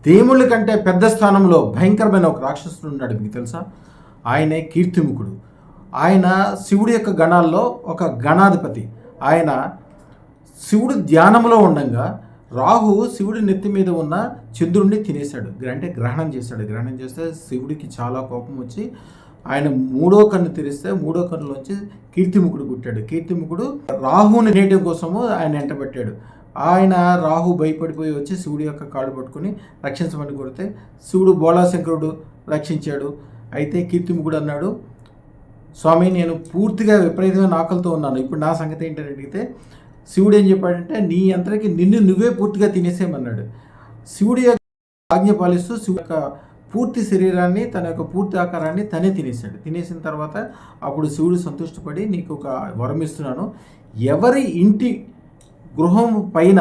దేవుళ్ళ కంటే పెద్ద స్థానంలో భయంకరమైన ఒక రాక్షసుడు ఉన్నాడు, మీకు తెలుసా? ఆయనే కీర్తిముఖుడు. ఆయన శివుడి యొక్క గణాల్లో ఒక గణాధిపతి. ఆయన శివుడు ధ్యానంలో ఉండగా రాహువు శివుడి నెత్తి మీద ఉన్న చంద్రుడిని తినేశాడు, అంటే గ్రహణం చేశాడు. గ్రహణం చేస్తే శివుడికి చాలా కోపం వచ్చి ఆయన మూడో కన్ను తెరిస్తే మూడో కన్నులోంచి కీర్తిముఖుడు పుట్టాడు. కీర్తిముఖుడు రాహువుని నేయడం కోసము ఆయన వెంటబెట్టాడు. ఆయన రాహు భయపడిపోయి వచ్చి శివుడి యొక్క కాళ్ళు పట్టుకొని రక్షించమని కొడితే శివుడు బోళాశంకరుడు రక్షించాడు. అయితే కీర్తిముఖుడు అన్నాడు, స్వామి నేను పూర్తిగా విపరీతమైన ఆకలితో ఉన్నాను, ఇప్పుడు నా సంగతి ఏంటని అడిగితే శివుడు ఏం చెప్పాడంటే నీ అంతరికి నిన్ను నువ్వే పూర్తిగా తినేసేయమన్నాడు. శివుడి యొక్క ఆజ్ఞ పాలిస్తూ శివుడి యొక్క పూర్తి శరీరాన్ని తన యొక్క పూర్తి ఆకారాన్ని తనే తినేశాడు. తినేసిన తర్వాత అప్పుడు శివుడు సంతుష్టపడి నీకు ఒక వరం ఇస్తున్నాను, ఎవరి ఇంటి గృహం పైన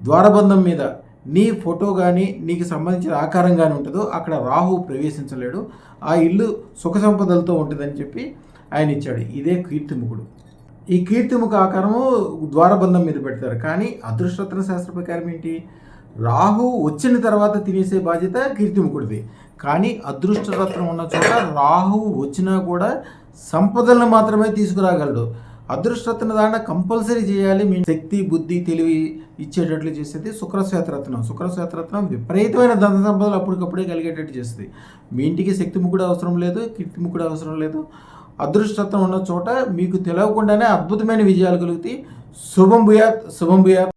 ద్వారబంధం మీద నీ ఫోటో కానీ నీకు సంబంధించిన ఆకారం కానీ ఉంటుందో అక్కడ రాహు ప్రవేశించలేడు, ఆ ఇల్లు సుఖ సంపదలతో ఉంటుందని చెప్పి ఆయన ఇచ్చాడు. ఇదే కీర్తిముఖుడు. ఈ కీర్తిముఖ ఆకారము ద్వారబంధం మీద పెడతారు. కానీ అదృష్టరత్న శాస్త్ర ప్రకారం ఏంటి, రాహు వచ్చిన తర్వాత తినేసే బాధ్యత కీర్తిముఖుడిది. కానీ అదృష్టరత్నం ఉన్న చోట రాహు వచ్చినా కూడా సంపదలను మాత్రమే తీసుకురాగలడు. అదృష్టరత్న దాంట్లో కంపల్సరీ చేయాలి, మీ శక్తి బుద్ధి తెలివి ఇచ్చేటట్లు చేసేది శుక్రశ్వేతరత్నం. శుక్రశ్వేతరత్నం విపరీతమైన ధన సంపదలు అప్పటికప్పుడే కలిగేటట్టు చేస్తుంది. మీ ఇంటికి శక్తిముఖుడు అవసరం లేదు, కీర్తిముఖుడు అవసరం లేదు. అదృష్టరత్నం ఉన్న చోట మీకు తెలియకుండానే అద్భుతమైన విజయాలు కలుగుతాయి. శుభం భూయాత్, శుభం భూయాత్.